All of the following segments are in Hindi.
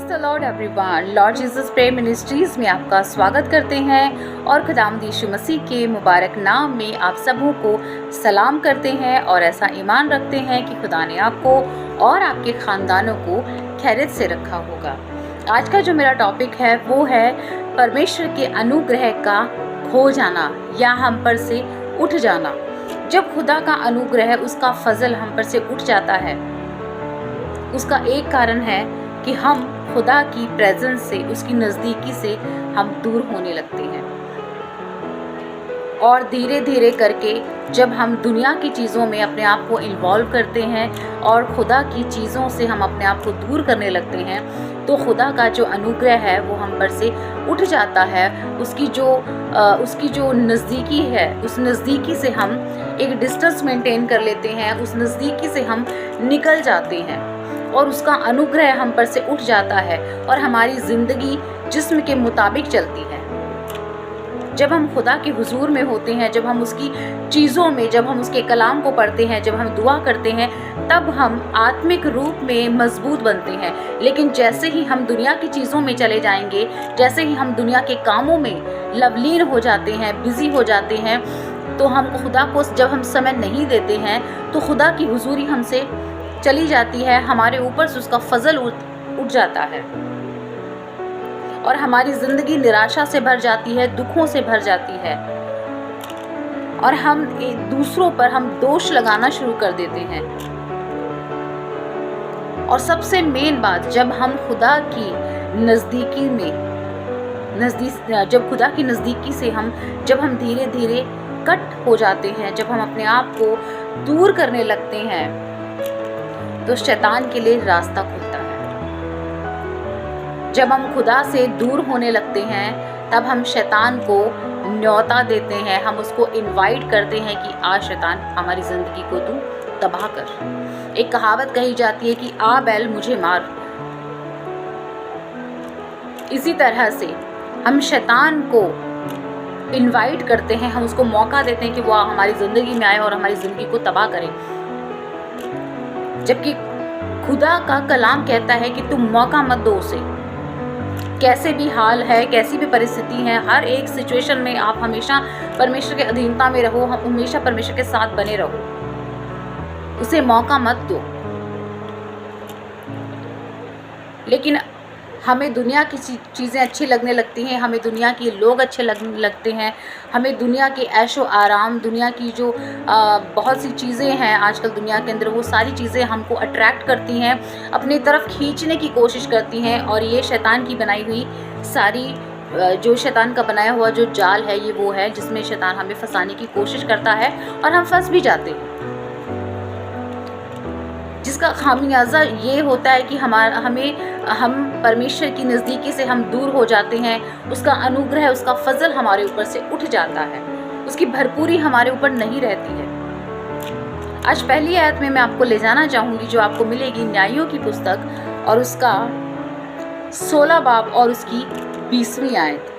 The Lord everyone. Lord Jesus prayer ministries में आपका स्वागत करते हैं और खुदावंद यीशु मसीह के मुबारक नाम में आप सबों को सलाम करते हैं और ऐसा ईमान रखते हैं कि खुदा ने आपको और आपके ख़ानदानों को खैरियत से रखा होगा। आज का जो मेरा टॉपिक है वो है परमेश्वर के अनुग्रह का खो जाना या हम पर से उठ जाना। जब खुदा का अनुग्रह, उसका फजल हम पर से उठ जाता है, उसका एक कारण है कि हम खुदा की प्रेजेंस से, उसकी नज़दीकी से हम दूर होने लगते हैं। और धीरे धीरे करके जब हम दुनिया की चीज़ों में अपने आप को इन्वॉल्व करते हैं और खुदा की चीज़ों से हम अपने आप को दूर करने लगते हैं, तो खुदा का जो अनुग्रह है वो हम पर से उठ जाता है। उसकी जो नज़दीकी है, उस नज़दीकी से हम एक डिस्टेंस मेंटेन कर लेते हैं, उस नज़दीकी से हम निकल जाते हैं और उसका अनुग्रह हम पर से उठ जाता है और हमारी ज़िंदगी जिस्म के मुताबिक चलती है। जब हम खुदा के हुजूर में होते हैं, जब हम उसकी चीज़ों में, जब हम उसके कलाम को पढ़ते हैं, जब हम दुआ करते हैं, तब हम आत्मिक रूप में मजबूत बनते हैं। लेकिन जैसे ही हम दुनिया की चीज़ों में चले जाएंगे, जैसे ही हम दुनिया के कामों में लवलीन हो जाते हैं, बिज़ी हो जाते हैं, तो हम खुदा को जब हम समय नहीं देते हैं तो खुदा की हुजूरी हमसे चली जाती है, हमारे ऊपर से उसका फजल उठ जाता है और हमारी ज़िंदगी निराशा से भर जाती है, दुखों से भर जाती है और हम दूसरों पर हम दोष लगाना शुरू कर देते हैं। और सबसे मेन बात, जब हम खुदा की नज़दीकी में जब खुदा की नज़दीकी से जब हम धीरे धीरे कट हो जाते हैं, जब हम अपने आप को दूर करने लगते हैं, तो शैतान के लिए रास्ता खुलता है। जब हम खुदा से दूर होने लगते हैं, तब हम शैतान को न्योता देते हैं, हम उसको इनवाइट करते हैं कि आ शैतान, हमारी ज़िंदगी को तू तबाह कर। एक कहावत कही जाती है कि आ बैल मुझे मार। इसी तरह से हम शैतान को इनवाइट करते हैं, हम उसको मौका देते हैं कि वो हमारी ज़िंदगी में आए और हमारी ज़िंदगी को तबाह करें। जबकि खुदा का कलाम कहता है कि तुम मौका मत दो उसे। कैसे भी हाल है, कैसी भी परिस्थिति है, हर एक सिचुएशन में आप हमेशा परमेश्वर के अधीनता में रहो, हमेशा परमेश्वर के साथ बने रहो, उसे मौका मत दो। लेकिन हमें दुनिया की चीज़ें अच्छी लगने लगती हैं, हमें दुनिया के लोग अच्छे लगने लगते हैं, हमें दुनिया के ऐशो आराम, दुनिया की जो बहुत सी चीज़ें हैं आजकल दुनिया के अंदर, वो सारी चीज़ें हमको अट्रैक्ट करती हैं, अपनी तरफ खींचने की कोशिश करती हैं। और ये शैतान की बनाई हुई सारी जो शैतान का बनाया हुआ जो जाल है, ये वो है जिसमें शैतान हमें फंसाने की कोशिश करता है और हम फंस भी जाते हैं, जिसका खामियाजा ये होता है कि हम परमेश्वर की नज़दीकी से हम दूर हो जाते हैं, उसका अनुग्रह, उसका फजल हमारे ऊपर से उठ जाता है, उसकी भरपूरी हमारे ऊपर नहीं रहती है। आज पहली आयत में मैं आपको ले जाना चाहूँगी, जो आपको मिलेगी न्यायियों की पुस्तक और उसका 16 बाब और उसकी 20वीं आयत।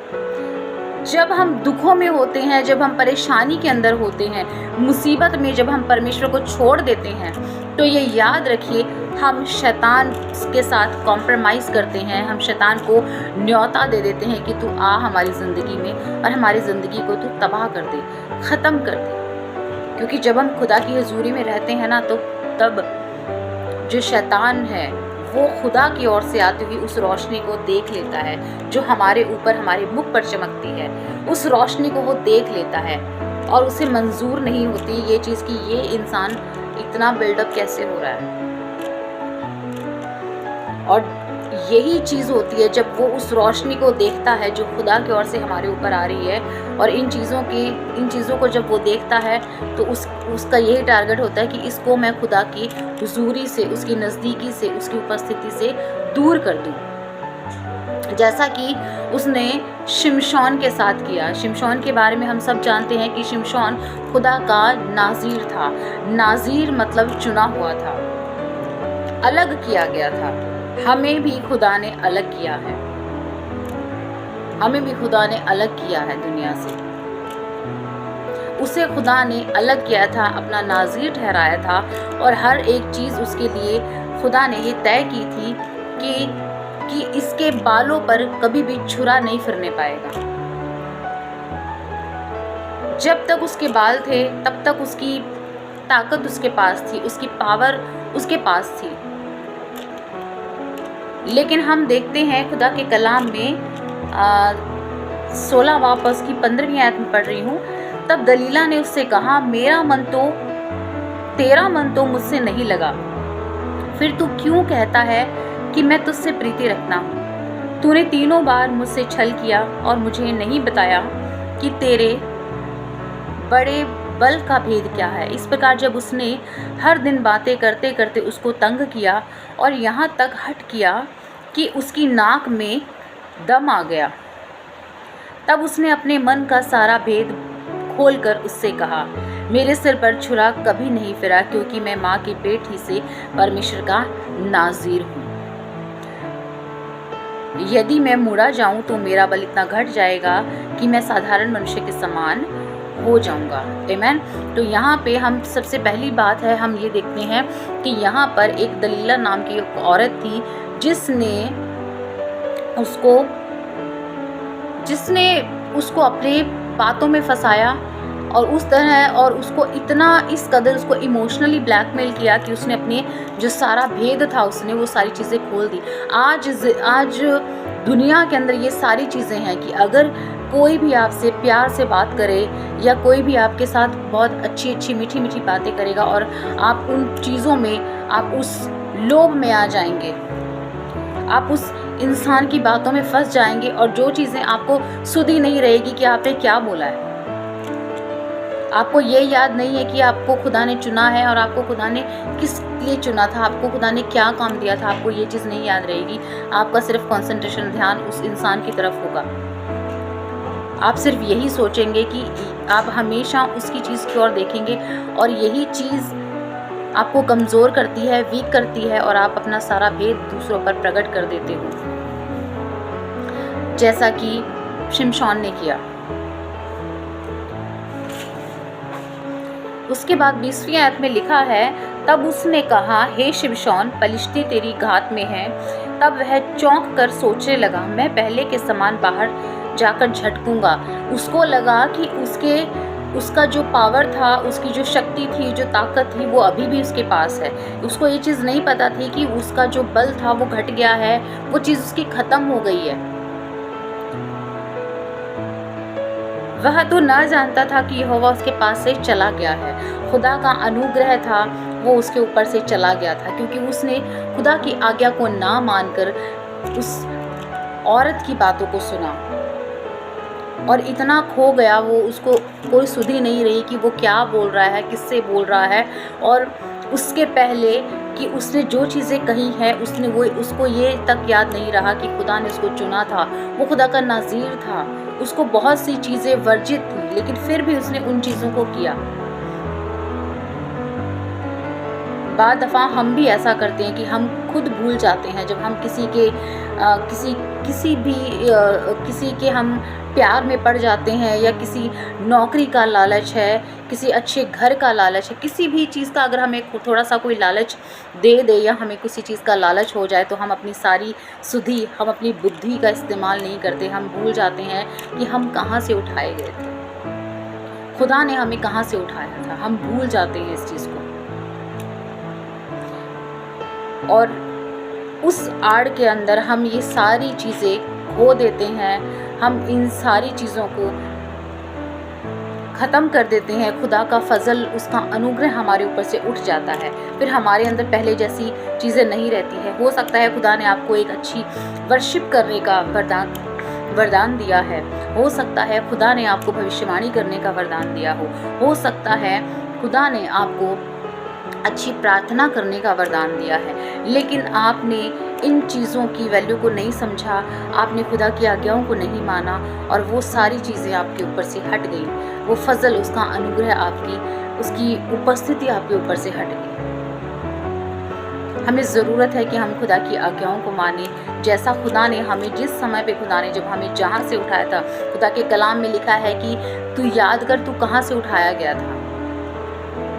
जब हम दुखों में होते हैं, जब हम परेशानी के अंदर होते हैं, मुसीबत में जब हम परमेश्वर को छोड़ देते हैं, तो ये याद रखिए, हम शैतान के साथ कॉम्प्रोमाइज़ करते हैं, हम शैतान को न्योता दे देते हैं कि तू आ हमारी ज़िंदगी में और हमारी ज़िंदगी को तू तबाह कर दे, ख़त्म कर दे। क्योंकि जब हम खुदा की हजूरी में रहते हैं ना, तो तब जो शैतान है वो खुदा की ओर से आती हुई उस रोशनी को देख लेता है, जो हमारे ऊपर, हमारे मुख पर चमकती है, उस रोशनी को वो देख लेता है और उसे मंजूर नहीं होती ये चीज़ कि ये इंसान इतना बिल्डअप कैसे हो रहा है। और यही चीज़ होती है जब वो उस रोशनी को देखता है जो खुदा की ओर से हमारे ऊपर आ रही है, और इन चीज़ों को जब वो देखता है तो उसका यही टारगेट होता है कि इसको मैं खुदा की हुजूरी से, उसकी नज़दीकी से, उसकी उपस्थिति से दूर कर दूँ। जैसा कि उसने शिमशोन के साथ किया। शिमशोन के बारे में हम सब जानते हैं कि शिमशोन खुदा का नाज़ीर था। नाज़ीर मतलब चुना हुआ था, अलग किया गया था। हमें भी खुदा ने अलग किया है, हमें भी खुदा ने अलग किया है दुनिया से। उसे खुदा ने अलग किया था, अपना नाज़ीर ठहराया था और हर एक चीज़ उसके लिए खुदा ने ये तय की थी कि इसके बालों पर कभी भी छुरा नहीं फिरने पाएगा। जब तक उसके बाल थे तब तक उसकी ताकत उसके पास थी, उसकी पावर उसके पास थी। लेकिन हम देखते हैं खुदा के कलाम में 16वां पस की 15वीं आयत में पढ़ रही हूँ, तब दलीला ने उससे कहा, तेरा मन तो मुझसे नहीं लगा, फिर तू क्यों कहता है कि मैं तुझसे प्रीति रखना हूँ? तूने 3 बार मुझसे छल किया और मुझे नहीं बताया कि तेरे बड़े बल का भेद क्या है। इस प्रकार जब उसने हर दिन बातें करते करते उसको तंग किया और यहाँ तक हट किया कि उसकी नाक में दम आ गया, तब उसने अपने मन का सारा भेद खोलकर उससे कहा, मेरे सिर पर छुरा कभी नहीं फिरा, क्योंकि मैं माँ के पेट ही से परमेश्वर का नाज़ीर हूँ। यदि मैं मुड़ा जाऊँ तो मेरा बल इतना घट जाएगा कि मैं साधारण मनुष्य के समान हो जाऊंगा। आमीन। तो यहाँ पे हम सबसे पहली बात है, हम ये देखते हैं कि यहाँ पर एक दलीला नाम की एक औरत थी जिसने उसको अपने बातों में फंसाया और उस तरह और उसको इतना इस कदर उसको इमोशनली ब्लैकमेल किया कि उसने अपने जो सारा भेद था उसने वो सारी चीज़ें खोल दी। आज दुनिया के अंदर ये सारी चीज़ें हैं कि अगर कोई भी आपसे प्यार से बात करे या कोई भी आपके साथ बहुत अच्छी अच्छी मीठी मीठी बातें करेगा और आप उन चीज़ों में आप उस लोभ में आ जाएंगे, आप उस इंसान की बातों में फंस जाएंगे और जो चीज़ें आपको सुध ही नहीं रहेगी कि आपने क्या बोला है। आपको ये याद नहीं है कि आपको खुदा ने चुना है और आपको खुदा ने किस लिए चुना था, आपको खुदा ने क्या काम दिया था, आपको ये चीज़ नहीं याद रहेगी। आपका सिर्फ कंसंट्रेशन, ध्यान उस इंसान की तरफ होगा। आप सिर्फ यही सोचेंगे कि आप हमेशा उसकी चीज़ की ओर देखेंगे और यही चीज़ आपको कमज़ोर करती है, वीक करती है और आप अपना सारा भेद दूसरों पर प्रकट कर देते हो, जैसा कि शिमशोन ने किया। उसके बाद 20वीं आयत में लिखा है, तब उसने कहा, हे शिमशोन, पलिश्ती तेरी घात में है। तब वह चौंक कर सोचने लगा, मैं पहले के समान बाहर जाकर झटकूंगा। उसको लगा कि उसका जो पावर था, उसकी जो शक्ति थी, जो ताकत थी, वो अभी भी उसके पास है। उसको ये चीज़ नहीं पता थी कि उसका जो बल था वो घट गया है, वो चीज़ उसकी ख़त्म हो गई है। वह तो ना जानता था कि यहोवा उसके पास से चला गया है। खुदा का अनुग्रह था वो उसके ऊपर से चला गया था, क्योंकि उसने खुदा की आज्ञा को ना मानकर उस औरत की बातों को सुना और इतना खो गया वो, उसको कोई सुध ही नहीं रही कि वो क्या बोल रहा है, किससे बोल रहा है। और उसके पहले कि उसने जो चीज़ें कही हैं उसको ये तक याद नहीं रहा कि खुदा ने उसको चुना था, वो खुदा का नाज़ीर था। उसको बहुत सी चीज़ें वर्जित थी, लेकिन फिर भी उसने उन चीज़ों को किया। बाद दफ़ा हम भी ऐसा करते हैं कि हम खुद भूल जाते हैं, जब हम किसी के हम प्यार में पड़ जाते हैं, या किसी नौकरी का लालच है, किसी अच्छे घर का लालच है, किसी भी चीज़ का अगर हमें थोड़ा सा कोई लालच दे दे या हमें किसी चीज़ का लालच हो जाए, तो हम अपनी सारी सुधि, हम अपनी बुद्धि का इस्तेमाल नहीं करते। हम भूल जाते हैं कि हम कहाँ से उठाए गए थे, खुदा ने हमें कहाँ से उठाया था। हम भूल जाते हैं इस चीज़ को, और उस आड़ के अंदर हम ये सारी चीज़ें खो देते हैं। हम इन सारी चीज़ों को ख़त्म कर देते हैं। खुदा का फजल, उसका अनुग्रह हमारे ऊपर से उठ जाता है, फिर हमारे अंदर पहले जैसी चीज़ें नहीं रहती है। हो सकता है खुदा ने आपको एक अच्छी वर्शिप करने का वरदान दिया है, हो सकता है खुदा ने आपको भविष्यवाणी करने का वरदान दिया हो सकता है खुदा ने आपको अच्छी प्रार्थना करने का वरदान दिया है, लेकिन आपने इन चीज़ों की वैल्यू को नहीं समझा, आपने खुदा की आज्ञाओं को नहीं माना और वो सारी चीज़ें आपके ऊपर से हट गई। वो फजल, उसका अनुग्रह, उसकी उपस्थिति आपके ऊपर से हट गई। हमें ज़रूरत है कि हम खुदा की आज्ञाओं को माने, जैसा खुदा ने हमें, जिस समय पे खुदा ने जब हमें जहाँ से उठाया था, खुदा के कलाम में लिखा है कि तू याद कर तू कहाँ से उठाया गया था।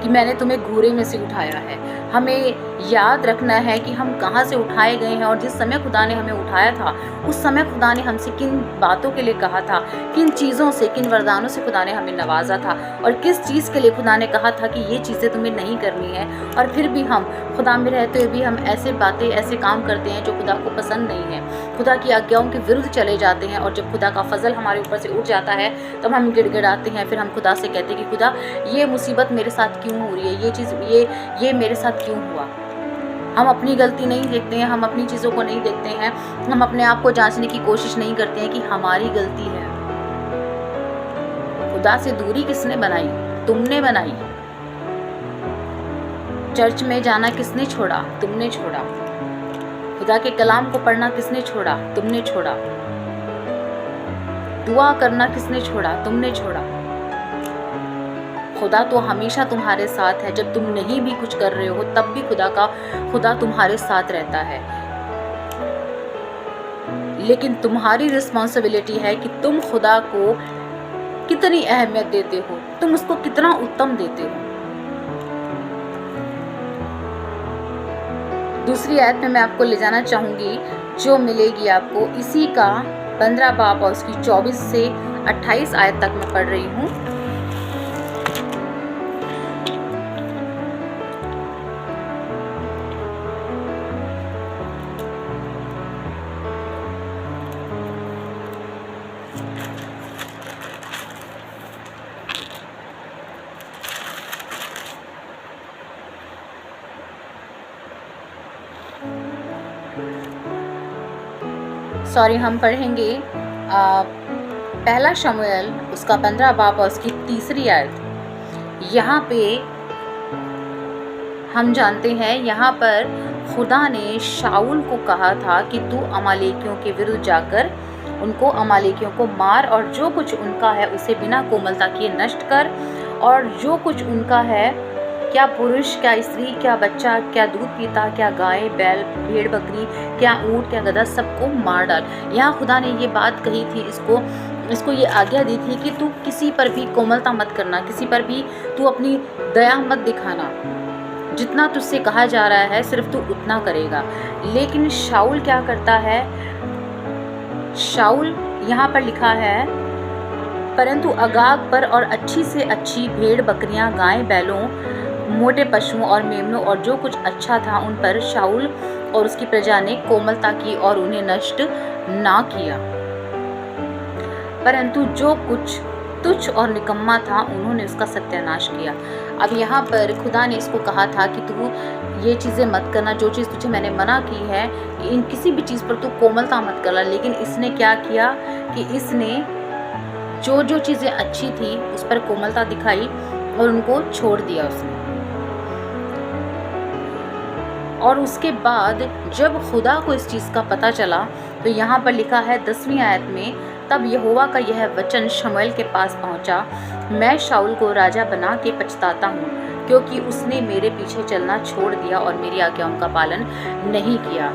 कि मैंने तुम्हें घूरे में से उठाया है। हमें याद रखना है कि हम कहाँ से उठाए गए हैं और जिस समय खुदा ने हमें उठाया था उस समय खुदा ने हमसे किन बातों के लिए कहा था, किन चीज़ों से, किन वरदानों से खुदा ने हमें नवाजा था और किस चीज़ के लिए खुदा ने कहा था कि ये चीज़ें तुम्हें नहीं करनी है। और फिर भी हम खुदा में रहते हुए भी हम ऐसे बातें, ऐसे काम करते हैं जो खुदा को पसंद नहीं है, खुदा की आज्ञाओं के विरुद्ध चले जाते हैं। और जब खुदा का फजल हमारे ऊपर से उठ जाता है तब हम गिड़गिड़ाते हैं। फिर हम खुदा से कहते हैं कि खुदा ये मुसीबत मेरे साथ क्यों हो रही है, ये चीज़ ये मेरे साथ क्यों हुआ। हम अपनी गलती नहीं देखते हैं, हम अपनी चीज़ों को नहीं देखते हैं, हम अपने आप को जांचने की कोशिश नहीं करते हैं कि हमारी गलती है। खुदा से दूरी किसने बनाई? तुमने बनाई। चर्च में जाना किसने छोड़ा? तुमने छोड़ा। खुदा के कलाम को पढ़ना किसने छोड़ा? तुमने छोड़ा। दुआ करना किसने छोड़ा? तुमने छोड़ा। खुदा तो हमेशा तुम्हारे साथ है। जब तुम नहीं भी कुछ कर रहे हो तब भी खुदा तुम्हारे साथ रहता है। लेकिन तुम्हारी रिस्पॉन्सिबिलिटी है कि तुम खुदा को कितनी अहमियत देते हो, तुम उसको कितना उत्तम देते हो। दूसरी आयत में मैं आपको ले जाना चाहूँगी जो मिलेगी आपको इसी का 15 बाब और उसकी 24 से 28 आयत तक मैं पढ़ रही हूँ। हम पढ़ेंगे पहला शमूएल उसका 15 बाब और उसकी 3 आयत। यहाँ पे हम जानते हैं, यहाँ पर खुदा ने शाऊल को कहा था कि तू अमालेकियों के विरुद्ध जाकर उनको, अमालेकियों को मार और जो कुछ उनका है उसे बिना कोमलता किए नष्ट कर, और जो कुछ उनका है, क्या पुरुष, क्या स्त्री, क्या बच्चा, क्या दूध पीता, क्या गाय, बैल, भेड़ बकरी, क्या ऊँट, क्या गधा, सबको मार डाल। यहाँ खुदा ने ये बात कही थी, इसको ये आज्ञा दी थी कि तू किसी पर भी कोमलता मत करना, किसी पर भी तू अपनी दया मत दिखाना। जितना तुझसे कहा जा रहा है सिर्फ तू उतना करेगा। लेकिन शाऊल क्या करता है? शाऊल यहाँ पर लिखा है, परंतु अगाग पर और अच्छी से अच्छी भेड़ बकरियां, गाय बैलों, मोटे पशुओं और मेमनों और जो कुछ अच्छा था उन पर शाऊल और उसकी प्रजा ने कोमलता की और उन्हें नष्ट ना किया, परंतु जो कुछ तुच्छ और निकम्मा था उन्होंने उसका सत्यानाश किया। अब यहाँ पर खुदा ने इसको कहा था कि तू ये चीज़ें मत करना, जो चीज़ तुझे मैंने मना की है, इन किसी भी चीज़ पर तू कोमलता मत करना। लेकिन इसने क्या किया कि इसने जो चीज़ें अच्छी थी उस पर कोमलता दिखाई और उनको छोड़ दिया उसने। और उसके बाद जब खुदा को इस चीज़ का पता चला तो यहाँ पर लिखा है 10वीं आयत में, तब यहोवा का यह वचन शमूएल के पास पहुँचा, मैं शाऊल को राजा बना के पछताता हूँ क्योंकि उसने मेरे पीछे चलना छोड़ दिया और मेरी आज्ञाओं का पालन नहीं किया।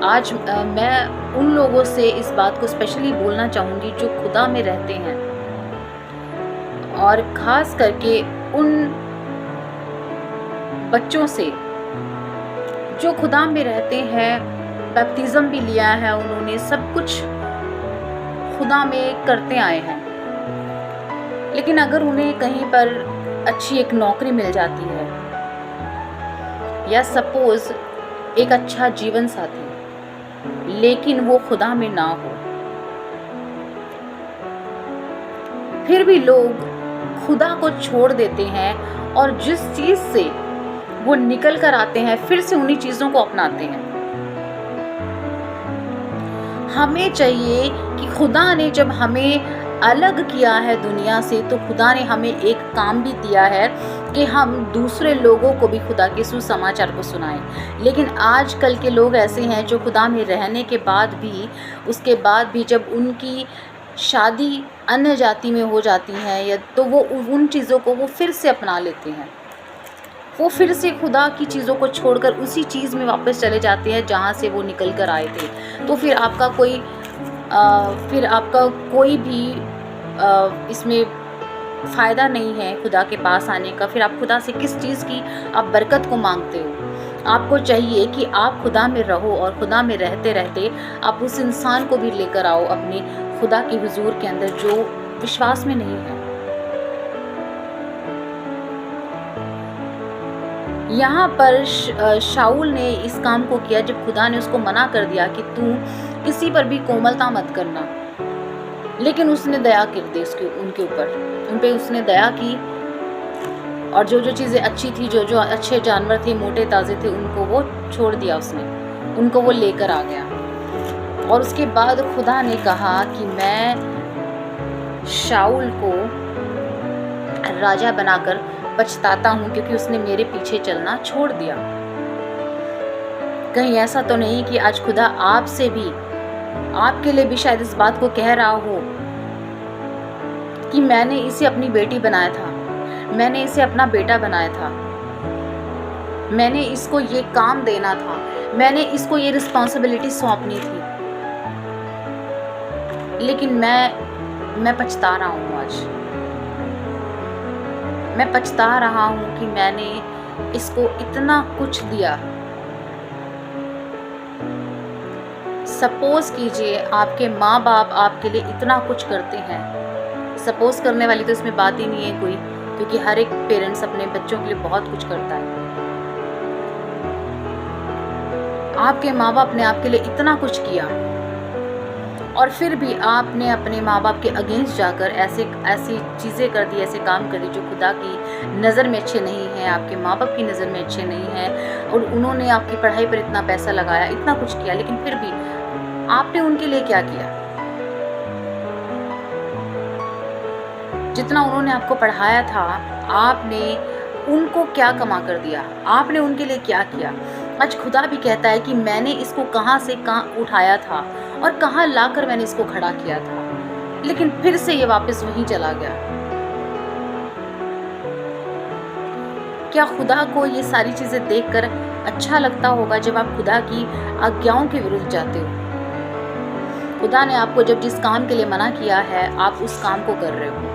आज मैं उन लोगों से इस बात को स्पेशली बोलना चाहूँगी जो खुदा में रहते हैं, और ख़ास करके उन बच्चों से जो खुदा में रहते हैं, बैप्टिज़्म भी लिया है उन्होंने, सब कुछ खुदा में करते आए हैं, लेकिन अगर उन्हें कहीं पर अच्छी एक नौकरी मिल जाती है या सपोज़ एक अच्छा जीवन साथी, लेकिन वो खुदा में ना हो, फिर भी लोग खुदा को छोड़ देते हैं और जिस चीज़ से वो निकल कर आते हैं फिर से उन्हीं चीज़ों को अपनाते हैं। हमें चाहिए कि खुदा ने जब हमें अलग किया है दुनिया से, तो खुदा ने हमें एक काम भी दिया है कि हम दूसरे लोगों को भी खुदा के सुसमाचार को सुनाएं। लेकिन आजकल के लोग ऐसे हैं जो खुदा में रहने के बाद भी, उसके बाद भी जब उनकी शादी अन्य जाति में हो जाती है या तो वो उन चीज़ों को वो फिर से अपना लेते हैं, वो फिर से खुदा की चीज़ों को छोड़कर उसी चीज़ में वापस चले जाते हैं जहाँ से वो निकल कर आए थे। तो फिर आपका कोई भी इसमें फ़ायदा नहीं है खुदा के पास आने का, फिर आप खुदा से किस चीज़ की आप बरकत को मांगते हो। आपको चाहिए कि आप खुदा में रहो और खुदा में रहते रहते आप उस इंसान को भी लेकर आओ अपने खुदा के हुजूर के अंदर जो विश्वास में नहीं है। यहाँ पर शाऊल ने इस काम को किया जब खुदा ने उसको मना कर दिया कि तू किसी पर भी कोमलता मत करना, लेकिन उसने दया कर दी उनके ऊपर, उन पे उसने दया की और जो जो चीज़ें अच्छी थी, जो जो अच्छे जानवर थे, मोटे ताज़े थे, उनको वो छोड़ दिया उसने, उनको वो लेकर आ गया। और उसके बाद खुदा ने कहा कि मैं शाऊल को राजा बनाकर पछताता हूँ क्योंकि उसने मेरे पीछे चलना छोड़ दिया। कहीं ऐसा तो नहीं कि आज खुदा आपसे भी, आपके लिए भी शायद इस बात को कह रहा हो कि मैंने इसे अपनी बेटी बनाया था, मैंने इसे अपना बेटा बनाया था, मैंने इसको ये काम देना था, मैंने इसको ये रिस्पॉन्सिबिलिटी सौंपनी थी, लेकिन मैं पछता रहा हूँ। आज मैं पछता रहा हूँ कि मैंने इसको इतना कुछ दिया। सपोज कीजिए आपके माँ बाप आपके लिए इतना कुछ करते हैं। सपोज करने वाली तो इसमें बात ही नहीं है कोई, क्योंकि हर एक पेरेंट्स अपने बच्चों के लिए बहुत कुछ करता है। आपके माँ बाप ने आपके लिए इतना कुछ किया और फिर भी आपने अपने माँ बाप के अगेंस्ट जाकर ऐसी चीज़ें कर दी, ऐसे काम कर दिए जो खुदा की नज़र में अच्छे नहीं हैं, आपके माँ बाप की नज़र में अच्छे नहीं हैं। और उन्होंने आपकी पढ़ाई पर इतना पैसा लगाया, इतना कुछ किया, लेकिन फिर भी आपने उनके लिए क्या किया? जितना उन्होंने आपको पढ़ाया था, आपने उनको क्या कमा कर दिया? आपने उनके लिए क्या किया? आज खुदा भी कहता है कि मैंने इसको कहाँ से कहाँ उठाया था और कहाँ लाकर मैंने इसको खड़ा किया था, लेकिन फिर से ये वापस वहीं चला गया। क्या खुदा को ये सारी चीज़ें देखकर अच्छा लगता होगा जब आप खुदा की आज्ञाओं के विरुद्ध जाते हो? खुदा ने आपको जब जिस काम के लिए मना किया है, आप उस काम को कर रहे हो।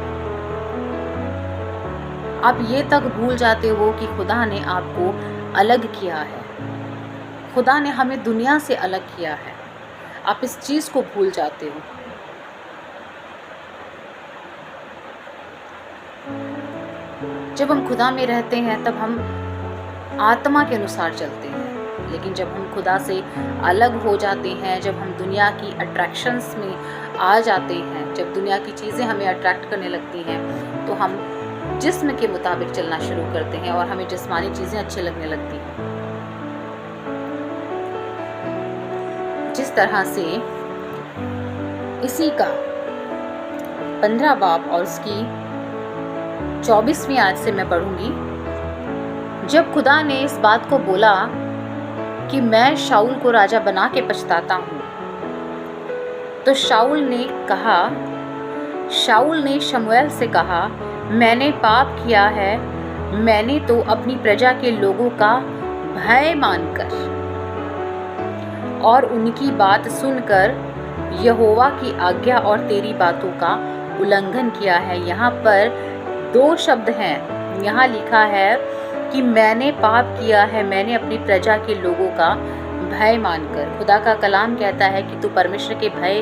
आप ये तक भूल जाते हो कि खुदा ने आपको अलग किया है, खुदा ने हमें दुनिया से अलग किया है। आप इस चीज़ को भूल जाते हो। जब हम खुदा में रहते हैं तब हम आत्मा के अनुसार चलते हैं, लेकिन जब हम खुदा से अलग हो जाते हैं, जब हम दुनिया की अट्रैक्शंस में आ जाते हैं, जब दुनिया की चीज़ें हमें अट्रैक्ट करने लगती हैं, तो हम जिस्म के मुताबिक चलना शुरू करते हैं और हमें जिस्मानी चीज़ें अच्छी लगने लगती हैं। जिस तरह से इसी का 15 बाब और उसकी 24वीं आयत से मैं पढ़ूंगी। जब खुदा ने इस बात को बोला कि मैं शाऊल को राजा बना के पछताता हूँ, तो शाऊल ने शमूएल से कहा, मैंने पाप किया है, मैंने तो अपनी प्रजा के लोगों का भय मानकर और उनकी बात सुनकर यहोवा की आज्ञा और तेरी बातों का उल्लंघन किया है। यहाँ पर 2 शब्द हैं। यहाँ लिखा है कि मैंने पाप किया है, मैंने अपनी प्रजा के लोगों का भय मानकर। खुदा का कलाम कहता है कि तू परमेश्वर के भय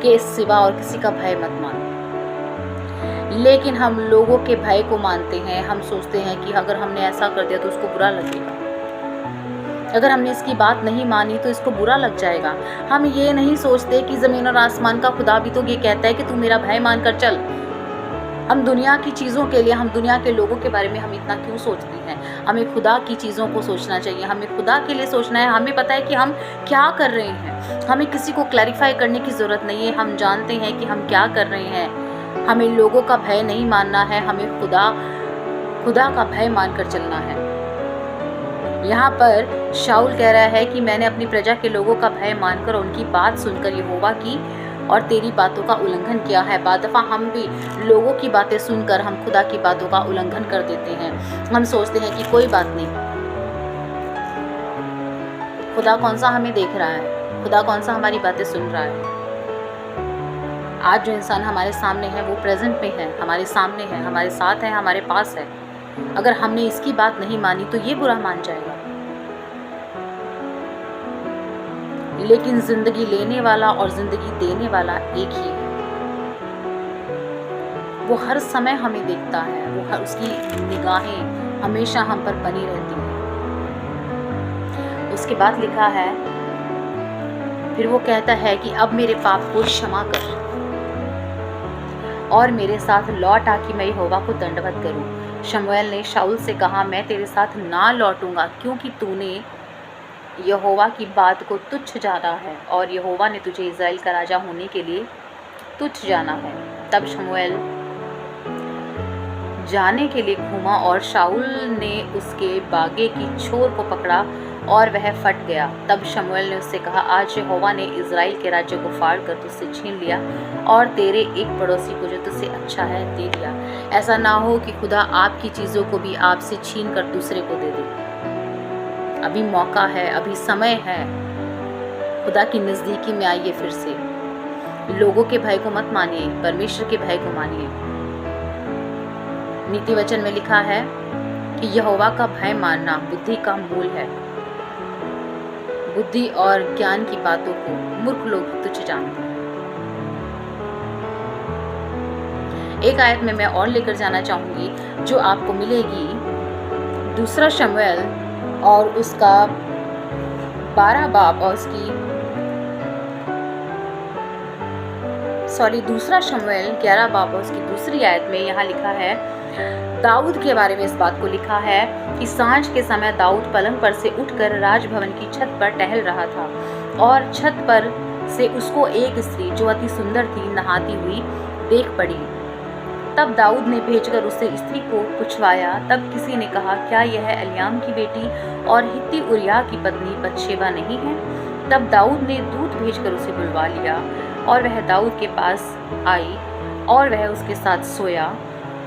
के सिवा और किसी का भय मत मान। लेकिन हम लोगों के भय को मानते हैं। हम सोचते हैं कि अगर हमने ऐसा कर दिया तो उसको बुरा लगेगा, अगर हमने इसकी बात नहीं मानी तो इसको बुरा लग जाएगा। हम ये नहीं सोचते कि ज़मीन और आसमान का खुदा भी तो ये कहता है कि तू मेरा भय मानकर चल। हम दुनिया की चीज़ों के लिए, हम दुनिया के लोगों के बारे में हम इतना क्यों सोचते हैं? हमें खुदा की चीज़ों को सोचना चाहिए, हमें खुदा के लिए सोचना है। हमें पता है कि हम क्या कर रहे हैं, हमें किसी को क्लैरिफाई करने की ज़रूरत नहीं है। हम जानते हैं कि हम क्या कर रहे हैं। हमें लोगों का भय नहीं मानना है, हमें खुदा का भय मानकर चलना है। यहाँ पर शाऊल कह रहा है कि मैंने अपनी प्रजा के लोगों का भय मानकर उनकी बात सुनकर यहोवा की और तेरी बातों का उल्लंघन किया है। बाद दफ़ा हम भी लोगों की बातें सुनकर हम खुदा की बातों का उल्लंघन कर देते हैं। हम सोचते हैं कि कोई बात नहीं, खुदा कौन सा हमें देख रहा है, खुदा कौन सा हमारी बातें सुन रहा है। आज जो इंसान हमारे सामने है वो प्रेजेंट में है, हमारे सामने है, हमारे साथ है, हमारे पास है। अगर हमने इसकी बात नहीं मानी तो ये बुरा मान जाएगा। लेकिन जिंदगी लेने वाला और जिंदगी देने वाला एक ही है। वो हर समय हमें देखता है, उसकी निगाहें हमेशा हम पर बनी रहती हैं। उसके बाद लिखा है, फिर वो कहता है कि अब मेरे पाप को क्षमा कर और मेरे साथ लौट आ कि मैं यहोवा को दंडवत करूं। शमूएल ने शाऊल से कहा, मैं तेरे साथ ना लौटूंगा, क्योंकि तूने यहोवा की बात को तुच्छ जाना है और यहोवा ने तुझे इज़राइल का राजा होने के लिए तुच्छ जाना है। तब शमूएल जाने के लिए घूमा और शाऊल ने उसके बागे की छोर को पकड़ा और वह फट गया। तब शमूएल ने उससे कहा, आज यहोवा ने इज़राइल के राज्य को फाड़ कर तुझसे छीन लिया और तेरे एक पड़ोसी को जो तुझसे अच्छा है दे दिया। ऐसा ना हो कि खुदा आपकी चीज़ों को भी आपसे छीन कर दूसरे को दे दे। अभी मौका है, अभी समय है, खुदा की नज़दीकी में आइए। फिर से लोगों के भय को मत मानिए, परमेश्वर के भय को मानिए। नीति वचन में लिखा है कि यहोवा का भय मानना बुद्धि का मूल है। बुद्धि और ज्ञान की बातों को मूर्ख लोग तुच्छ जानते हैं। एक आयत में मैं और लेकर जाना चाहूंगी जो आपको मिलेगी, दूसरा शमूएल और उसका 12 बाब और दूसरा शमूएल 11 बाब और उसकी दूसरी आयत में यहाँ लिखा है, दाऊद के बारे में इस बात को लिखा है कि सांझ के समय दाऊद पलंग पर से उठकर राजभवन की छत पर टहल रहा था और छत पर से उसको एक स्त्री जो अति सुंदर थी नहाती हुई देख पड़ी। तब दाऊद ने भेजकर उसे स्त्री को पूछवाया। तब किसी ने कहा, क्या यह एलियाम की बेटी और हित्ती उरिय्याह की पत्नी बतशेबा नहीं है? तब दाऊद ने दूत भेजकर उसे बुलवा लिया और वह दाऊद के पास आई और वह उसके साथ सोया।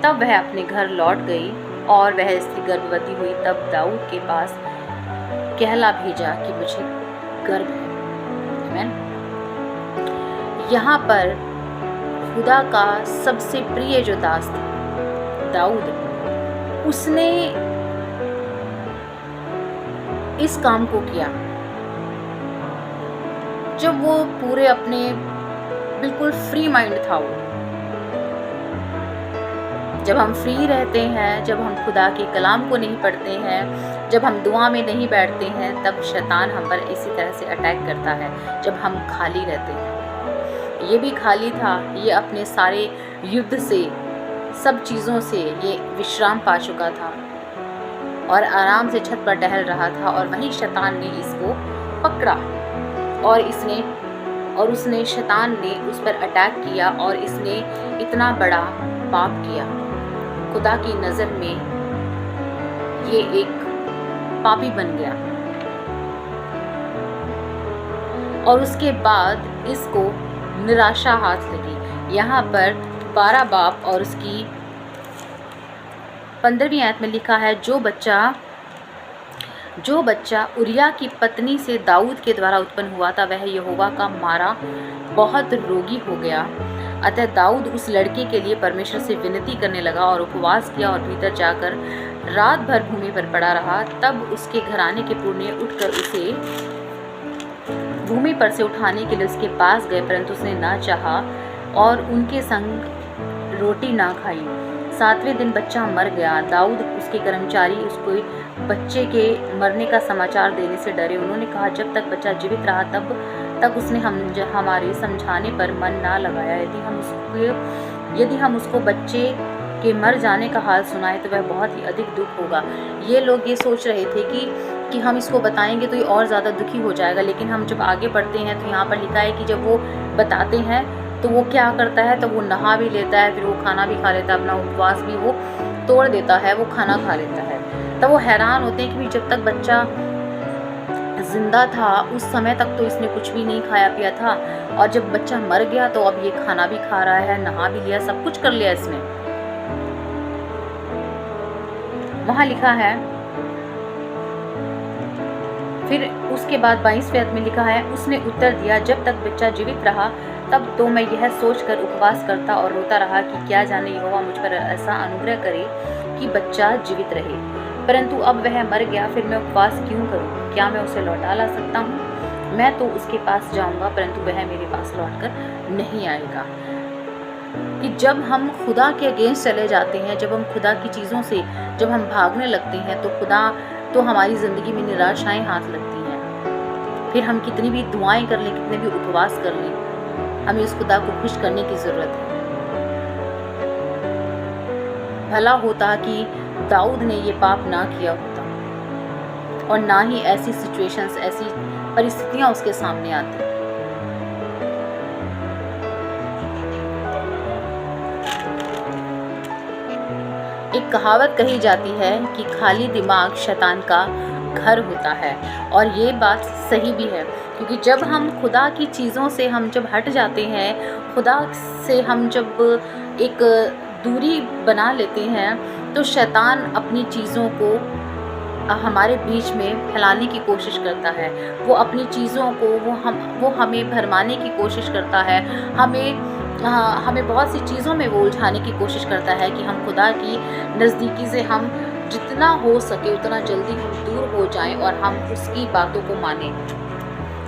तब वह अपने घर लौट गई और वह स्त्री गर्भवती हुई। तब दाऊद के पास कहला भेजा कि मुझे गर्भ है। आमीन। यहाँ पर खुदा का सबसे प्रिय जो दास था दाऊद, उसने इस काम को किया जब वो पूरे अपने बिल्कुल फ्री माइंड था। वो जब हम फ्री रहते हैं, जब हम खुदा के कलाम को नहीं पढ़ते हैं, जब हम दुआ में नहीं बैठते हैं, तब शैतान हम पर इसी तरह से अटैक करता है। जब हम खाली रहते हैं, ये भी खाली था, ये अपने सारे युद्ध से, सब चीज़ों से ये विश्राम पा चुका था और आराम से छत पर टहल रहा था। और वहीं शैतान ने इसको पकड़ा और उसने शैतान ने उस पर अटैक किया और इसने इतना बड़ा पाप किया। खुदा की नज़र में ये एक पापी बन गया और उसके बाद इसको निराशा हाथ लगी। यहाँ पर 12 बाब और उसकी 15वीं आयत में लिखा है, जो बच्चा उरिय्याह की पत्नी से दाऊद के द्वारा उत्पन्न हुआ था वह यहोवा का मारा बहुत रोगी हो गया। अतः दाऊद उस लड़के के लिए परमेश्वर से विनती करने लगा और उपवास किया और भीतर जाकर रात भर भूमि पर पड़ा रहा। तब उसके घराने के पुरनिये उठकर उसे भूमि पर से उठाने के लिए उसके पास गए, परंतु उसने ना चाहा और उनके संग रोटी ना खाई। 7वें दिन बच्चा मर गया। दाऊद उसके कर्मचारी उसको बच्चे के मरने का समाचार देने से डरे। उन्होंने कहा, जब तक बच्चा जीवित रहा तब तक उसने हमारे समझाने पर मन ना लगाया। यदि हम उसको बच्चे के मर जाने का हाल सुनाए तो वह बहुत ही अधिक दुख होगा। ये लोग ये सोच रहे थे कि हम इसको बताएंगे तो ये और ज़्यादा दुखी हो जाएगा। लेकिन हम जब आगे बढ़ते हैं तो यहाँ पर लिखा है कि जब वो बताते हैं तो वो क्या करता है, तो वो नहा भी लेता है, फिर वो खाना भी खा लेता है, अपना उपवास भी वो तोड़ देता है, वो खाना खा लेता है। तब वो हैरान होते हैं कि जब तक बच्चा जिंदा था उस समय तक तो इसने कुछ भी नहीं खाया पिया था, और जब बच्चा मर गया तो अब ये खाना भी खा रहा है, नहा भी लिया, सब कुछ कर लिया इसने। वहाँ लिखा है, फिर उसके बाद 22वें आयत में लिखा है, उसने उत्तर दिया, जब तक बच्चा जीवित रहा तब तो मैं यह सोचकर उपवास करता और रोता रहा कि क्या जाने यहोवा मुझ पर ऐसा अनुग्रह करे कि बच्चा जीवित रहे। परंतु अब वह मर गया, फिर मैं उपवास क्यों करूं? क्या मैं उसे लौटा ला सकता हूं? मैं तो उसके पास जाऊंगा, परंतु वह मेरे पास लौटकर नहीं आएगा। कि जब हम खुदा के अगेंस्ट चले जाते हैं, जब हम खुदा की चीज़ों से जब हम भागने लगते हैं, तो खुदा तो हमारी ज़िंदगी में निराशाएं हाथ लगती हैं। फिर हम कितनी भी दुआएं कर लें, कितने भी उपवास कर लें, हमें उस खुदा को खुश करने की ज़रूरत है। भला होता कि दाऊद ने ये पाप ना किया होता और ना ही ऐसी सिचुएशंस, ऐसी परिस्थितियां उसके सामने आती। एक कहावत कही जाती है कि खाली दिमाग शैतान का घर होता है, और ये बात सही भी है, क्योंकि जब हम खुदा की चीज़ों से हम जब हट जाते हैं, खुदा से हम जब एक दूरी बना लेते हैं, तो शैतान अपनी चीज़ों को हमारे बीच में फैलाने की कोशिश करता है। वो अपनी चीज़ों को वो हमें भरमाने की कोशिश करता है, हमें बहुत सी चीज़ों में वो उलझाने की कोशिश करता है कि हम खुदा की नज़दीकी से हम जितना हो सके उतना जल्दी हम दूर हो जाएं और हम उसकी बातों को मानें।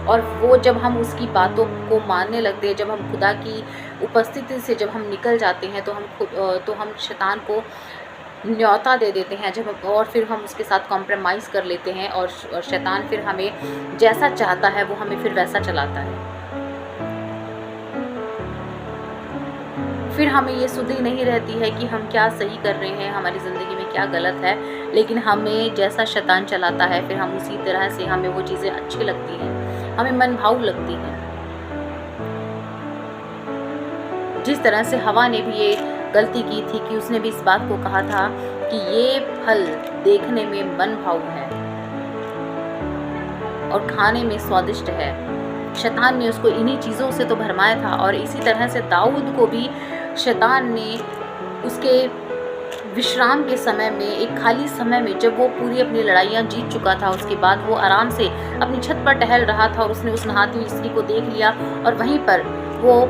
और वो जब हम उसकी बातों को मानने लगते हैं, जब हम खुदा की उपस्थिति से जब हम निकल जाते हैं, तो हम शैतान को न्योता दे देते हैं, और फिर हम उसके साथ कॉम्प्रोमाइज़ कर लेते हैं, और शैतान फिर हमें जैसा चाहता है वो हमें फिर वैसा चलाता है। फिर हमें ये सुधि नहीं रहती है कि हम क्या सही कर रहे हैं, हमारी ज़िंदगी में क्या गलत है, लेकिन हमें जैसा शैतान चलाता है फिर हम उसी तरह से हमें वो चीज़ें अच्छी लगती हैं, हमें मनभाऊ लगती हैं। जिस तरह से हवा ने भी ये गलती की थी कि उसने भी इस बात को कहा था कि ये फल देखने में मनभाऊ है और खाने में स्वादिष्ट है। शैतान ने उसको इन्हीं चीज़ों से तो भरमाया था, और इसी तरह से दाऊद को भी शैतान ने उसके विश्राम के समय में, एक खाली समय में, जब वो पूरी अपनी लड़ाइयाँ जीत चुका था, उसके बाद वो आराम से अपनी छत पर टहल रहा था और उसने उस नहाती हुई स्त्री को देख लिया, और वहीं पर वो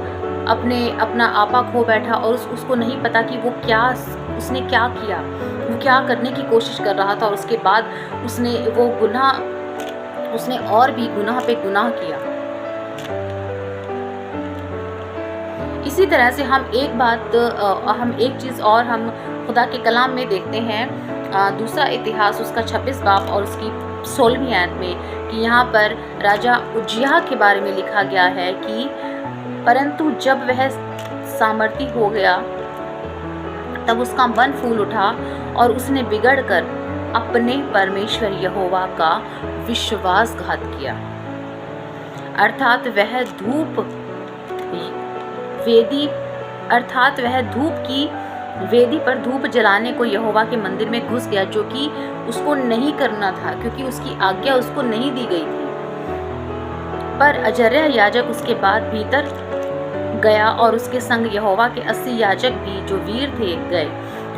अपना आपा खो बैठा, और उसको नहीं पता कि उसने क्या किया, वो क्या करने की कोशिश कर रहा था, और उसके बाद उसने और भी गुनाह पे गुनाह किया। इसी तरह से हम एक चीज़ और हम खुदा के कलाम में देखते हैं, दूसरा इतिहास उसका 26 बाब और उसकी 16वीं आयत में, कि यहाँ पर राजा उज्जियाह के बारे में लिखा गया है कि परंतु जब वह सामर्थी हो गया तब उसका मन फूल उठा और उसने बिगड़कर अपने परमेश्वर यहोवा का विश्वासघात किया। अर्थात वह धूप की वेदी पर धूप जलाने को यहोवा के मंदिर में घुस गया, जो कि उसको नहीं करना था, क्योंकि उसकी आज्ञा उसको नहीं दी गई थी। पर अजर्या याजक उसके बाद भीतर गया और उसके संग यहोवा के 80 याजक भी जो वीर थे गए।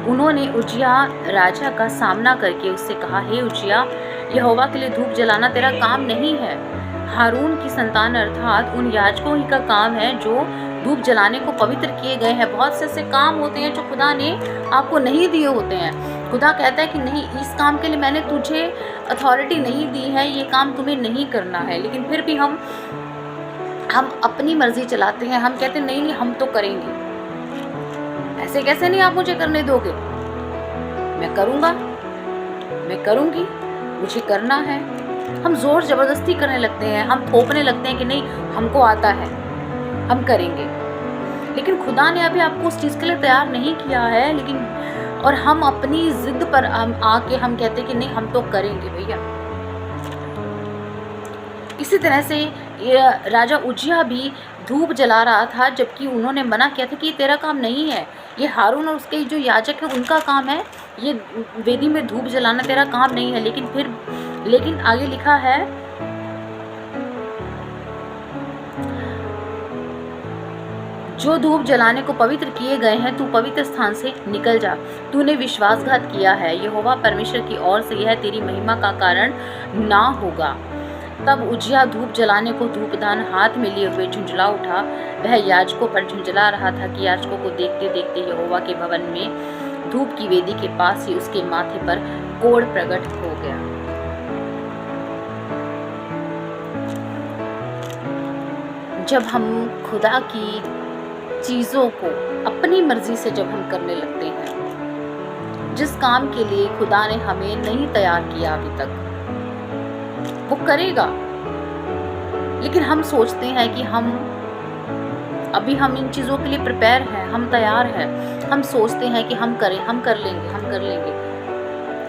उन्होंने उज्जियाह राजा का सामना करके उससे कहा, हे उज्जियाह, यहोवा के लिए धूप जलाना तेरा काम नहीं है, हारून की संतान अर्थात उन याजकों ही का काम है जो धूप जलाने को पवित्र किए गए हैं। बहुत से ऐसे काम होते हैं जो खुदा ने आपको नहीं दिए होते हैं। खुदा कहता है कि नहीं, इस काम के लिए मैंने तुझे अथॉरिटी नहीं दी है, ये काम तुम्हें नहीं करना है, लेकिन फिर भी हम अपनी मर्जी चलाते हैं। हम कहते हैं नहीं हम तो करेंगे, ऐसे कैसे नहीं आप मुझे करने दोगे, मैं करूँगा, मैं करूँगी, मुझे करना है। हम जोर ज़बरदस्ती करने लगते हैं, हम थोपने लगते हैं कि नहीं हमको आता है, हम करेंगे, लेकिन खुदा ने अभी आपको उस चीज़ के लिए तैयार नहीं किया है। लेकिन और हम अपनी ज़िद पर आके हम कहते हैं कि नहीं हम तो करेंगे भैया। इसी तरह से राजा उज्जियाह भी धूप जला रहा था, जबकि उन्होंने मना किया था कि ये तेरा काम नहीं है, ये हारून और उसके जो याजक है उनका काम है, ये वेदी में धूप जलाना तेरा काम नहीं है। लेकिन आगे लिखा है, जो धूप जलाने को पवित्र किए गए हैं, तू पवित्र स्थान से निकल जा, तूने विश्वासघात किया है, यहोवा परमेश्वर की ओर से यह तेरी महिमा का कारण ना होगा। तब उजिया धूप जलाने को धूपदान हाथ में लिए हुए झुंझला उठा। वह याजकों पर झुंझला रहा था कि याजकों को देखते देखते यहोवा के भवन में धूप की वेदी के पास ही उसके माथे पर कोढ़ प्रकट हो गया। जब हम खुदा की चीज़ों को अपनी मर्जी से जब हम करने लगते हैं, जिस काम के लिए खुदा ने हमें नहीं तैयार किया अभी तक, वो करेगा, लेकिन हम सोचते हैं कि हम इन चीज़ों के लिए प्रिपेयर हैं, हम तैयार हैं, हम सोचते हैं कि हम कर लेंगे।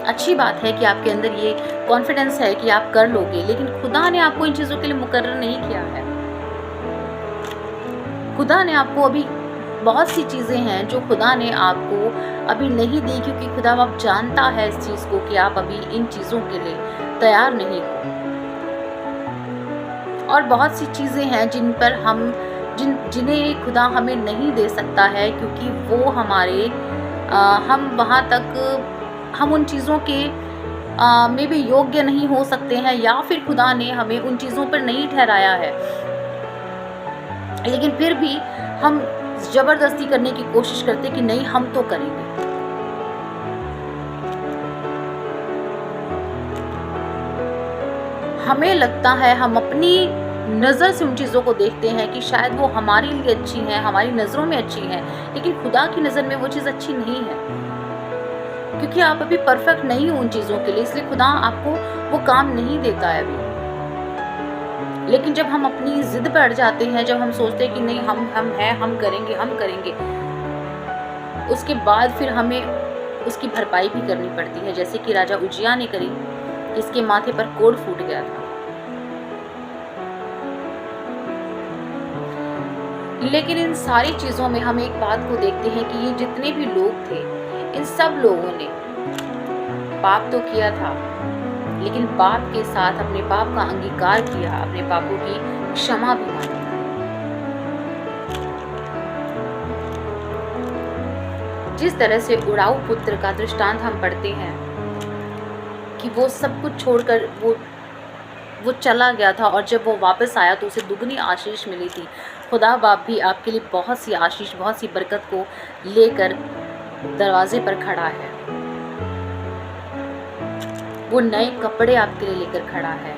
अच्छी बात है कि आपके अंदर ये कॉन्फिडेंस है कि आप कर लोगे, लेकिन खुदा ने आपको इन चीज़ों के लिए मुकर्रर नहीं किया है। खुदा ने आपको अभी बहुत सी चीज़ें हैं जो खुदा ने आपको अभी नहीं दी, क्योंकि खुदा अब जानता है इस चीज़ को कि आप अभी इन चीज़ों के लिए तैयार नहीं हो। और बहुत सी चीज़ें हैं जिन्हें खुदा हमें नहीं दे सकता है, क्योंकि वो हम उन चीज़ों के में भी योग्य नहीं हो सकते हैं, या फिर खुदा ने हमें उन चीज़ों पर नहीं ठहराया है, लेकिन फिर भी हम ज़बरदस्ती करने की कोशिश करते कि नहीं, हम तो करेंगे। हमें लगता है, हम अपनी नज़र से उन चीज़ों को देखते हैं कि शायद वो हमारे लिए अच्छी हैं, हमारी नज़रों में अच्छी हैं, लेकिन खुदा की नज़र में वो चीज़ अच्छी नहीं है, क्योंकि आप अभी परफेक्ट नहीं हो उन चीज़ों के लिए, इसलिए खुदा आपको वो काम नहीं देता है अभी। लेकिन जब हम अपनी ज़िद पर अड़ जाते हैं, जब हम सोचते हैं कि नहीं, हम करेंगे, उसके बाद फिर हमें उसकी भरपाई भी करनी पड़ती है, जैसे कि राजा उजिया ने करी, इसके माथे पर कोढ़ फूट गया था। लेकिन इन सारी चीज़ों में हम एक बात को देखते हैं कि ये जितने भी लोग थे, इन सब लोगों ने पाप तो किया था, लेकिन पाप के साथ अपने पाप का अंगीकार किया, अपने पापों की क्षमा भी मांगी। जिस तरह से उड़ाऊ पुत्र का दृष्टांत हम पढ़ते हैं कि वो सब कुछ छोड़कर वो चला गया था, और जब वो वापस आया तो उसे दुगनी आशीष मिली थी। खुदा बाप भी आपके लिए बहुत सी आशीष, बहुत सी बरकत को लेकर दरवाजे पर खड़ा है। वो नए कपड़े आपके लिए लेकर खड़ा है,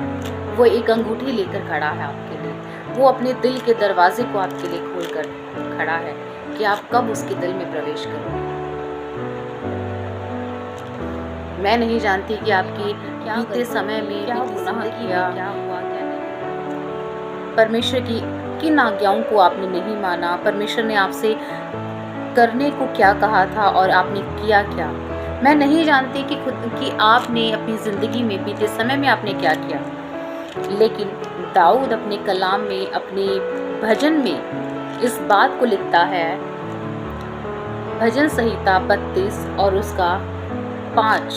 वो एक अंगूठी लेकर खड़ा है आपके लिए, वो अपने दिल के दरवाजे को आपके लिए खोलकर खड़ा है कि आप कब उसके दिल में प्रवेश करोगे। मैं नहीं जानती कि आपकी बीते समय में क्या गुनाह किया, क्या हुआ, क्या नहीं। परमेश्वर की किन आज्ञाओं को आपने नहीं माना, परमेश्वर ने आपसे करने को क्या कहा था और आपने किया क्या। मैं नहीं जानती कि आपने अपनी ज़िंदगी में बीते समय में आपने क्या किया, लेकिन दाऊद अपने कलाम में, अपने भजन में इस बात को लिखता है, भजन संहिता 32 और उसका 5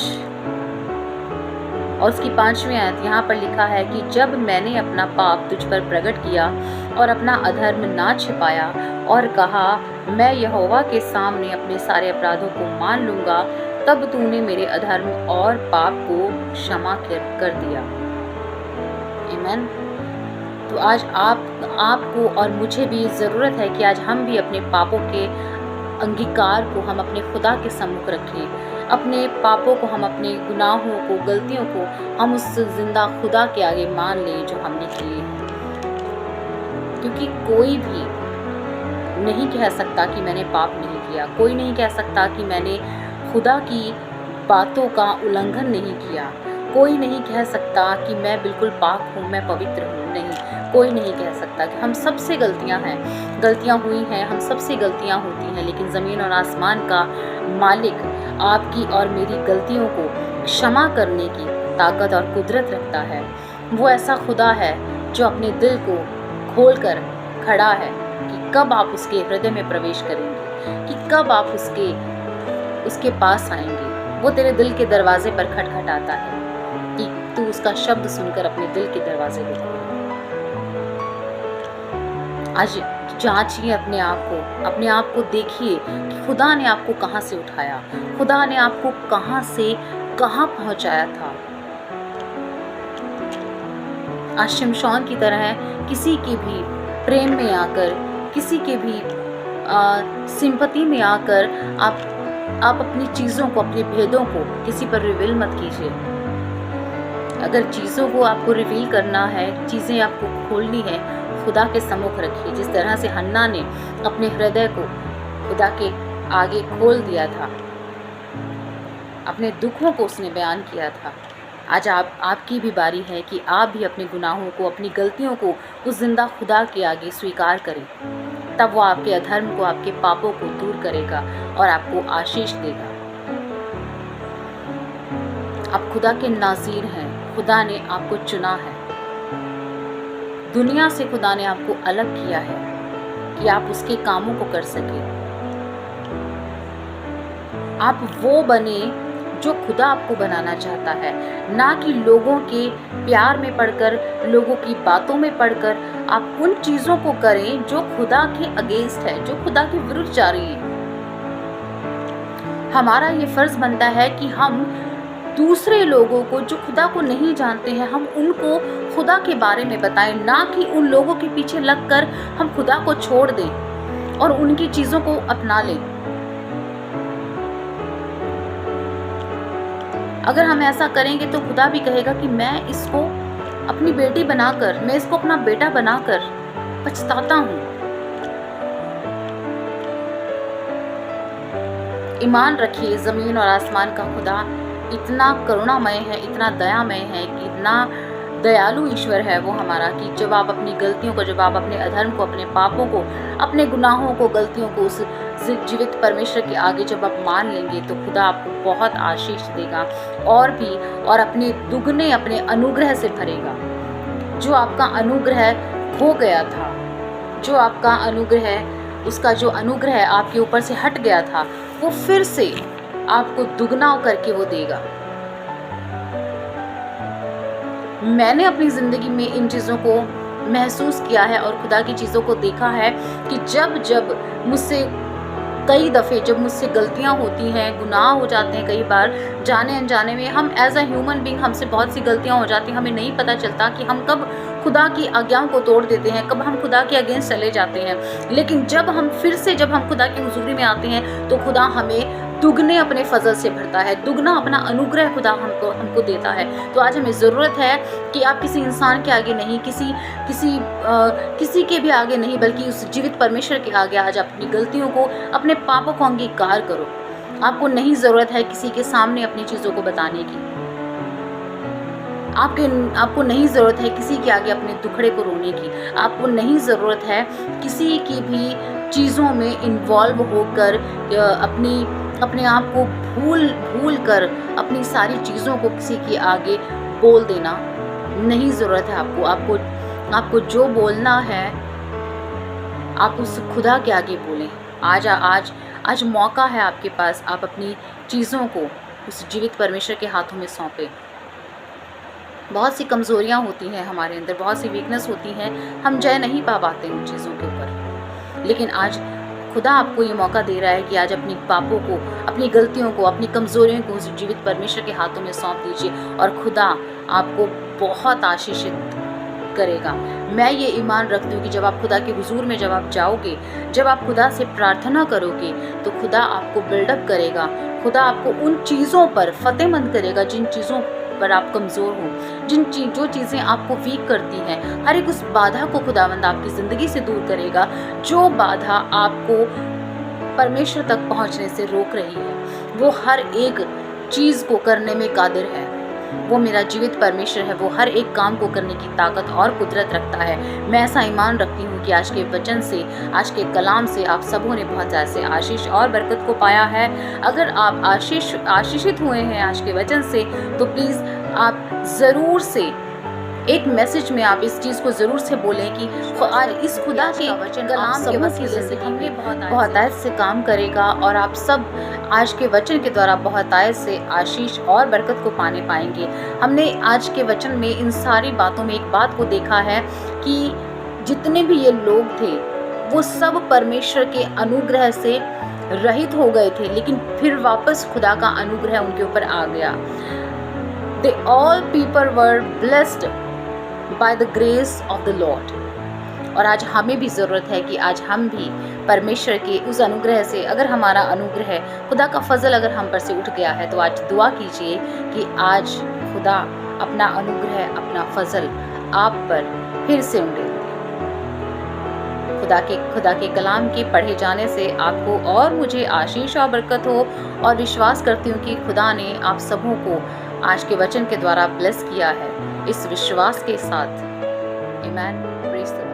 और उसकी 5वीं आयत यहाँ पर लिखा है कि जब मैंने अपना पाप तुझ पर प्रकट किया और अपना अधर्म ना छिपाया और कहा मैं यहोवा के सामने अपने सारे अपराधों को मान लूँगा, तब तूने मेरे अधर्म और पाप को क्षमा कर दिया। आमीन। तो आज आपको और मुझे भी ज़रूरत है कि आज हम भी अपने पापों के अंगीकार को हम अपने खुदा के सम्मुख रखें, अपने पापों को, हम अपने गुनाहों को, गलतियों को हम उस जिंदा खुदा के आगे मान लें जो हमने किए हैं, क्योंकि कोई भी नहीं कह सकता कि मैंने पाप नहीं किया, कोई नहीं कह सकता कि मैंने खुदा की बातों का उल्लंघन नहीं किया, कोई नहीं कह सकता कि मैं बिल्कुल पाक हूँ, मैं पवित्र हूँ, नहीं, कोई नहीं कह सकता कि हम सबसे गलतियाँ हुई हैं, हम सबसे गलतियाँ होती हैं, लेकिन ज़मीन और आसमान का मालिक आपकी और मेरी गलतियों को क्षमा करने की ताकत और कुदरत रखता है। वो ऐसा खुदा है जो अपने दिल को खोल कर खड़ा है कि कब आप उसके हृदय में प्रवेश करेंगे, कि कब आप उसके पास आएंगे। वो तेरे दिल के दरवाजे पर खटखटाता है कि तू उसका शब्द सुनकर अपने दिल के दरवाजे को खोल। आज जांचिए अपने आप को देखिए कि खुदा ने आपको कहाँ से उठाया, खुदा ने आपको कहाँ से कहाँ पहुँचाया था। आज शिमशोन की तरह किसी के भी प्रेम में आकर, किसी के भी सिंपैथी में आकर आप अपनी चीज़ों को, अपने भेदों को किसी पर रिवील मत कीजिए। अगर चीज़ों को आपको रिवील करना है, चीज़ें आपको खोलनी है, खुदा के सम्मुख रखिए। जिस तरह से हन्ना ने अपने हृदय को खुदा के आगे खोल दिया था, अपने दुखों को उसने बयान किया था, आज आपकी भी बारी है कि आप भी अपने गुनाहों को, अपनी गलतियों को उस जिंदा खुदा के आगे स्वीकार करें। तब वो आपके अधर्म को, आपके पापों को दूर करेगा और आपको आशीष देगा। आप खुदा के नाज़ीर हैं, खुदा ने आपको चुना है, दुनिया से खुदा ने आपको अलग किया है कि आप उसके कामों को कर सके। आप वो बने जो खुदा आपको बनाना चाहता है, ना कि लोगों के प्यार में पड़कर, लोगों की बातों में पड़कर आप उन चीज़ों को करें जो खुदा के अगेंस्ट है, जो खुदा के विरुद्ध जा रही है। हमारा ये फर्ज बनता है कि हम दूसरे लोगों को जो खुदा को नहीं जानते हैं, हम उनको खुदा के बारे में बताएं, ना कि उन लोगों के पीछे लगकर हम खुदा को छोड़ दें और उनकी चीज़ों को अपना लें। अगर हम ऐसा करेंगे तो खुदा भी कहेगा कि मैं इसको अपनी बेटी बनाकर, मैं इसको अपना बेटा बनाकर पछताता हूँ। ईमान रखिए, ज़मीन और आसमान का खुदा इतना करुणामय है, इतना दयामय है, कि इतना दयालु ईश्वर है वो हमारा, कि जब आप अपनी गलतियों को, जब आप अपने अधर्म को, अपने पापों को, अपने गुनाहों को, गलतियों को उस जीवित परमेश्वर के आगे जब आप मान लेंगे तो खुदा आपको बहुत आशीष देगा और भी, और अपने दुगने, अपने अनुग्रह से भरेगा। जो आपका अनुग्रह खो गया था, जो आपका अनुग्रह, उसका जो अनुग्रह आपके ऊपर से हट गया था, वो फिर से आपको दुगना करके वो देगा। मैंने अपनी ज़िंदगी में इन चीज़ों को महसूस किया है और खुदा की चीज़ों को देखा है कि जब जब मुझसे कई दफ़े, जब मुझसे गलतियां होती हैं, गुनाह हो जाते हैं, कई बार जाने अनजाने में, हम एज अ ह्यूमन बीइंग हमसे बहुत सी गलतियां हो जाती हैं, हमें नहीं पता चलता कि हम कब खुदा की आज्ञाओं को तोड़ देते हैं, कब हम खुदा के अगेंस्ट चले जाते हैं। लेकिन जब हम फिर से, जब हम खुदा की हुजूरी में आते हैं तो खुदा हमें दुगने अपने फजल से भरता है, दुगना अपना अनुग्रह खुदा हमको देता है। तो आज हमें ज़रूरत है कि आप किसी इंसान के आगे नहीं, किसी के भी आगे नहीं, बल्कि उस जीवित परमेश्वर के आगे आज अपनी गलतियों को, अपने पापों को अंगीकार करो। आपको नहीं ज़रूरत है किसी के सामने अपनी चीज़ों को बताने की, आपको नहीं ज़रूरत है किसी के आगे अपने दुखड़े को रोने की, आपको नहीं ज़रूरत है किसी की भी चीज़ों में इन्वॉल्व होकर अपने आप को भूल कर अपनी सारी चीज़ों को किसी के आगे बोल देना नहीं ज़रूरत है। आपको जो बोलना है आप उस खुदा के आगे बोलें। आज मौका है आपके पास, आप अपनी चीज़ों को उस जीवित परमेश्वर के हाथों में सौंपें। बहुत सी कमज़ोरियाँ होती हैं हमारे अंदर, बहुत सी वीकनेस होती हैं, हम जय नहीं पा पाते उन चीज़ों के ऊपर। लेकिन आज खुदा आपको ये मौका दे रहा है कि आज अपनी पापों को, अपनी गलतियों को, अपनी कमज़ोरियों को उस जीवित परमेश्वर के हाथों में सौंप दीजिए और खुदा आपको बहुत आशीषित करेगा। मैं ये ईमान रखती हूँ कि जब आप खुदा के हुजूर में जब आप जाओगे, जब आप खुदा से प्रार्थना करोगे तो खुदा आपको बिल्डअप करेगा, खुदा आपको उन चीज़ों पर फतेहमंद करेगा जिन चीज़ों पर आप कमज़ोर हो, जो चीज़ें आपको वीक करती हैं। हर एक उस बाधा को खुदावंद आपकी ज़िंदगी से दूर करेगा, जो बाधा आपको परमेश्वर तक पहुँचने से रोक रही है। वो हर एक चीज़ को करने में कादिर है। वो मेरा जीवित परमेश्वर है, वो हर एक काम को करने की ताकत और कुदरत रखता है। मैं ऐसा ईमान रखती हूँ कि आज के वचन से, आज के कलाम से आप सबों ने बहुत ऐसे आशीष और बरकत को पाया है। अगर आप आशीषित हुए हैं आज के वचन से तो प्लीज़ आप ज़रूर से एक मैसेज में आप इस चीज़ को ज़रूर से बोलें कि आज इस खुदा के वचन कलाम के वसीले से हमें बहुतायत से काम करेगा और आप सब आज के वचन के द्वारा बहुतायत से आशीष और बरकत को पाने पाएंगे। हमने आज के वचन में इन सारी बातों में एक बात को देखा है कि जितने भी ये लोग थे वो सब परमेश्वर के अनुग्रह से रहित हो गए थे, लेकिन फिर वापस खुदा का अनुग्रह उनके ऊपर आ गया। They all people were blessed by the grace of the Lord. और आज हमें भी ज़रूरत है कि आज हम भी परमेश्वर के उस अनुग्रह से, अगर हमारा अनुग्रह, खुदा का फजल अगर हम पर से उठ गया है, तो आज दुआ कीजिए कि आज खुदा अपना अनुग्रह, अपना फजल आप पर फिर से उंडेल। खुदा के कलाम के पढ़े जाने से आपको और मुझे आशीष और बरकत हो, और विश्वास करती हूँ कि खुदा ने आप सबों को आज के वचन के द्वारा ब्लेस किया है। इस विश्वास के साथ, आमीन। Praise the Lord.